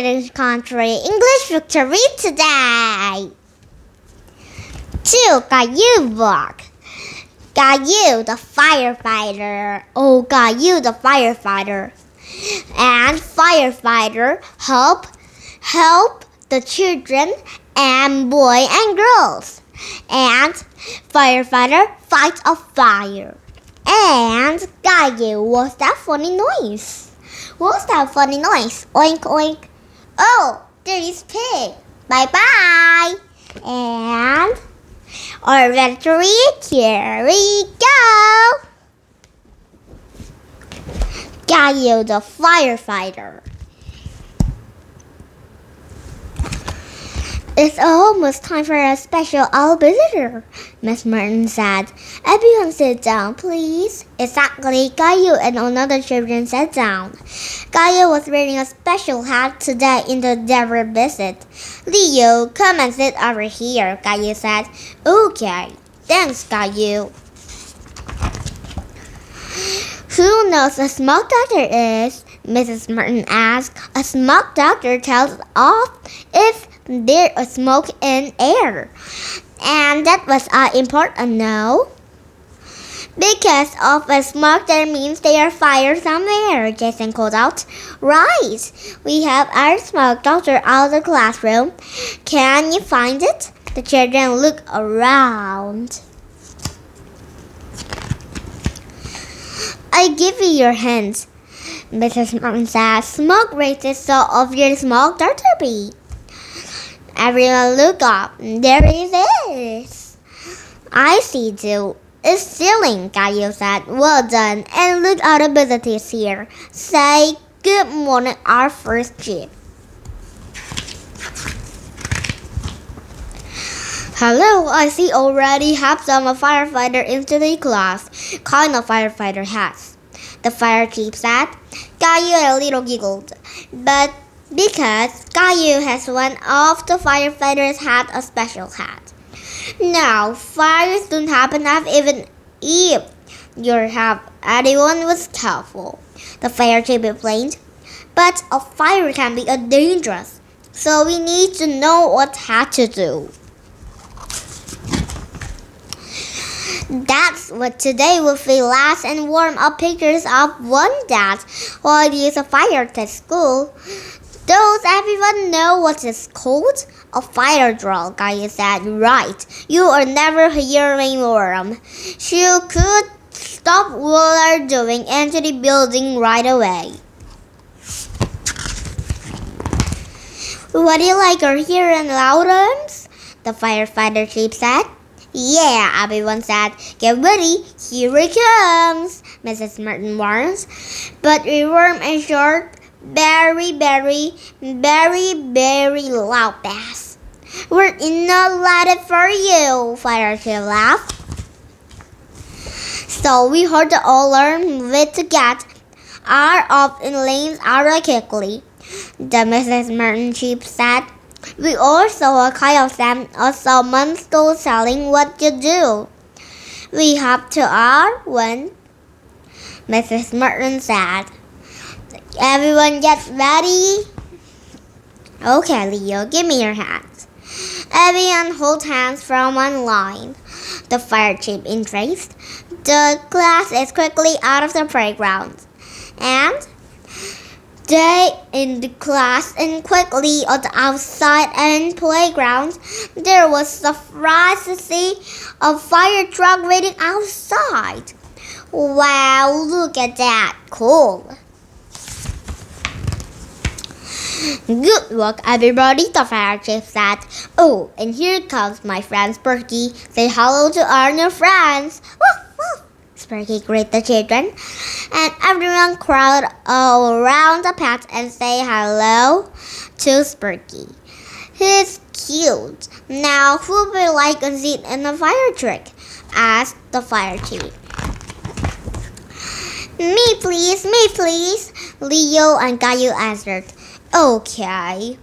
British country English victory today. 2. Caillou walk. Caillou the firefighter. Oh, Caillou the firefighter. And firefighter help the children and boys and girls. And firefighter fight a fire. And Caillou, what's that funny noise? What's that funny noise? Oink oink. Oh, there is pig. Bye bye. And our victory, here we go. Caillou the firefighter. It's almost time for a special owl visitor, Miss Martin said. Everyone sit down, please. Exactly, Caillou and another children sat down. Caillou was wearing a special hat today in the their visit. Leo, come and sit over here, Caillou said. Okay, thanks, Caillou. Who knows a smoke doctor is? Mrs. Martin asked. A smoke doctor tells off if there is smoke in air. And that was important, no? Because of a smoke, that means there are fire somewhere, Jason called out. Right, we have our smoke doctor out of the classroom. Can you find it? The children looked around. I give you your hands, Mrs. Martin said. Smoke raises so obvious smoke doctor be. Everyone look up. There it is. I see too. It's ceiling, Caillou said. Well done. And look at the visitors here. Say good morning, our first chief. Hello, I see already have some firefighter into the class. Kind of firefighter hats, the fire chief said. Caillou a little giggled. But because Caillou has one of the firefighters had a special hat. Now, fires don't happen even if you have anyone was careful, the fire chief explained. But a fire can be dangerous, so we need to know what hat to do. That's what today will feel last and warm up pictures of one that while it is a fire test school. Does everyone know what it's called? A fire drill, Caillou said. Right. You are never hearing more. You could stop what you're doing into the building right away. What do you like or hearing loud arms? The firefighter chief said. Yeah, everyone said. Get ready, here it comes, Mrs. Martin warns. But we warm and short, very loud bass. We're not let it for you, fire chief laughed. So we heard the alarm with to get out of in lanes out quickly, the Mrs. Martin chief said. We all saw a kind of them or someone still telling what to do. We have to our one, Mrs. Martin said. Everyone get ready. Okay, Leo, give me your hands. Everyone hold hands from one line. The fire chief increased. The class is quickly out of the playground. And they in the class and quickly on the outside and playground. There was a surprise to see a fire truck waiting outside. Wow, look at that. Cool. Good work, everybody, the fire chief said. Oh, and here comes my friend Sparky. Say hello to our new friends. Woof, woof. Sparky greeted the children, and everyone crowded around the pet and say hello to Sparky. He's cute. Now, who would like a seat in the fire truck? Asked the fire chief. Me please, Leo and Caillou answered. Okay,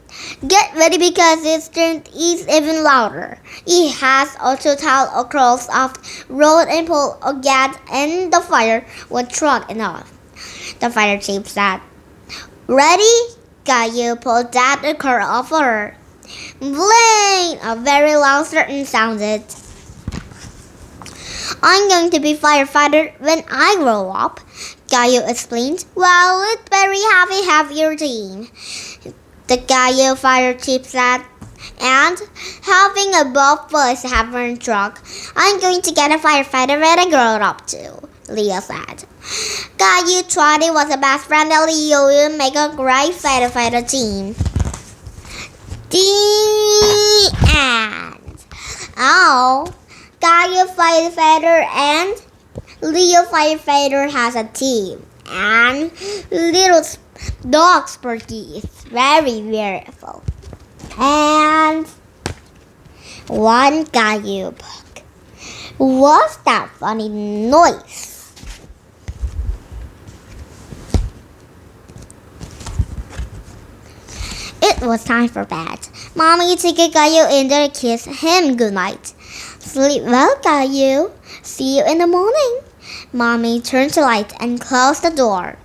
get ready because it's turned even louder. It has a total across of road and pull a gas and the fire was strong enough. The fire chief said, Ready? Caillou pulled out a curl of her. Bling! A very loud siren sounded. I'm going to be firefighter when I grow up, Caillou explained. Well, it's very have your team, the Caillou fire chief said. And having a buff voice having truck, I'm going to get a firefighter when I grow up too, Leo said. Caillou thought it was the best friend that Leo would make a great firefighter team. The end. Oh, Caillou Firefighter and Leo Firefighter has a team. And little dog Sparky is very beautiful. And one Caillou book. What's that funny noise? It was time for bed. Mommy took Caillou in there and kissed him goodnight. Sleep well, Caillou. See you in the morning. Mommy turned the light and closed the door.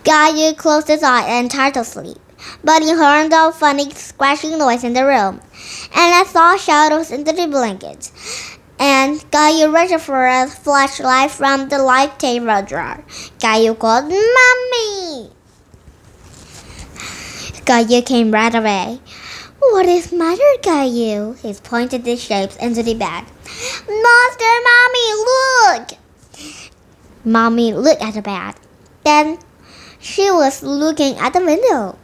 Caillou closed his eyes and tried to sleep, but he heard a funny scratching noise in the room, and I saw shadows into the blanket. And Caillou reached for a flashlight from the light table drawer. Caillou called, Mommy! Caillou came right away. What is the matter, Caillou? He pointed the shapes into the bed. Monster, Mommy, look! Mommy looked at the bed. Then she was looking at the window.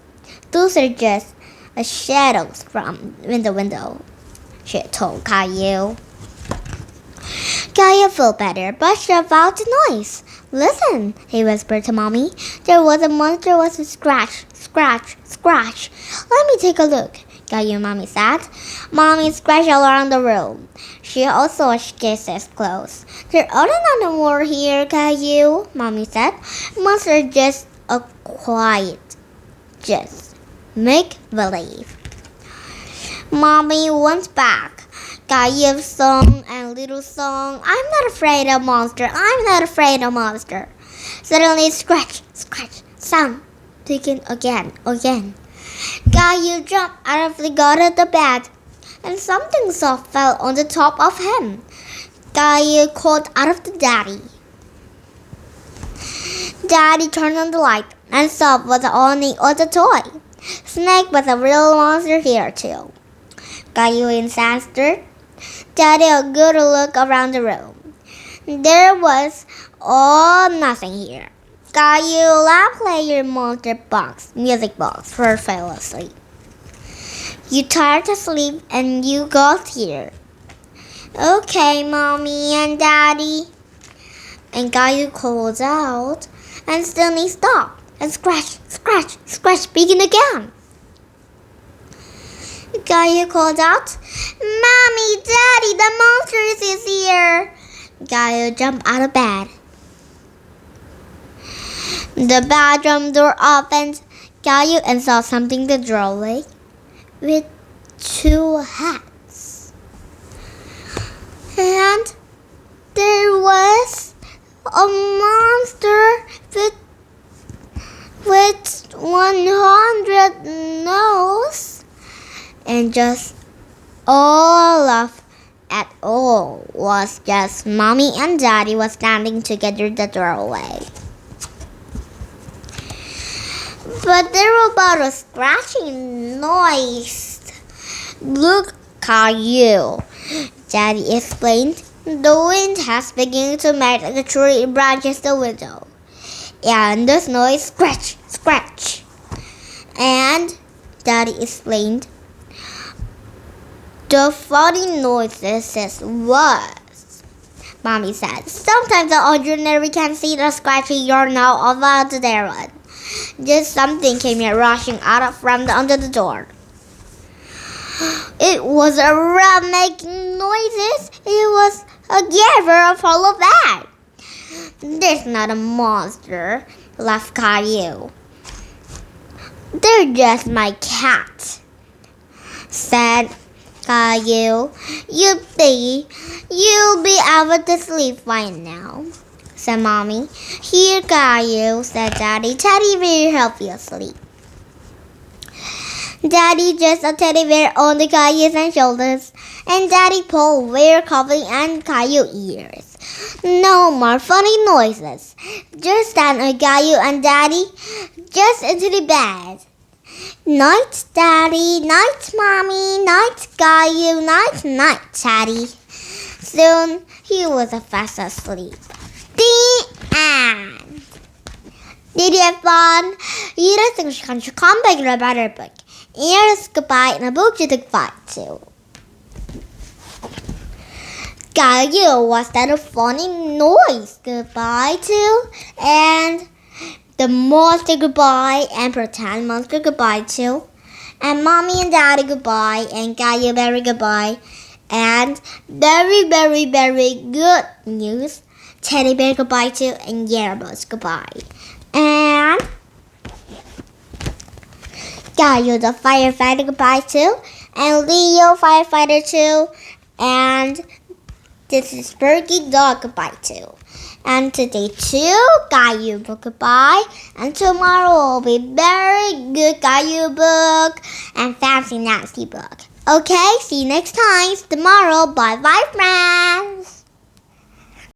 Those are just shadows from the window, she told Caillou. Caillou felt better, but she about the noise. Listen, he whispered to Mommy. There was a monster with a scratch, scratch, scratch. Let me take a look, Caillou, Mommy said. Mommy scratched around the room. She also kissed his clothes. There aren't no more here, Caillou, Mommy said. Monster just a quiet, just make believe. Mommy went back. Caillou song and little song. I'm not afraid of monster. I'm not afraid of monster. Suddenly, scratch, scratch, sound. Begin again. Caillou jumped out of the bed, and something soft fell on the top of him. Caillou called out of the daddy. Daddy turned on the light, and Soft was only the toy. Snake was a real monster here too. Caillou insisted. Daddy a good look around the room. There was nothing here. Caillou laughed, play your music box, for fell asleep. You tired to sleep and you got here. Okay, Mommy and Daddy. And Caillou called out, and suddenly stopped, and scratch, scratch, scratch, begin again. Caillou called out, Mommy, Daddy, the monster is here. Caillou jumped out of bed. The bedroom door opened. Caillou and saw something the doorway with two hats. And there was a monster with 100 nose. And just all of it all was just Mommy and Daddy was standing together in the doorway. But there was about a scratching noise. Look, Caillou, Daddy explained. The wind has begun to make the tree branches the window. And this noise, scratch, scratch. And Daddy explained. The funny noises was, Mommy said. Sometimes the ordinary can see the scratchy you're now about their one. Just something came here rushing out from under the door. It was a rat making noises. It was a gaver full of that. There's not a monster, laughed Caillou. They're just my cat, said Caillou. You'll be able to sleep fine now. said Mommy. Here, Caillou, said Daddy. Teddy bear, help you asleep. Daddy dressed a teddy bear on the Caillou's and shoulders, and Daddy pulled bear covering and Caillou ears. No more funny noises. Just stand Caillou and Daddy just into the bed. Night, Daddy. Night, Mommy. Night, Caillou. Night, night, Daddy. Soon he was fast asleep. The end. Did you have fun? Here's the come back to a better book. Here's goodbye and a book you took fight to. Caillou was that a funny noise goodbye to, and the monster goodbye, and pretend monster goodbye to, and Mommy and Daddy goodbye, and Caillou very goodbye, and very, very, very good news. Teddy bear goodbye to, and Yerbos goodbye. And Caillou the firefighter goodbye to, and Leo firefighter too, and this is Bergie dog goodbye to. And today too, Caillou book goodbye, and tomorrow will be very good Caillou book and fancy nasty book. Okay, see you next time tomorrow. Bye bye friends.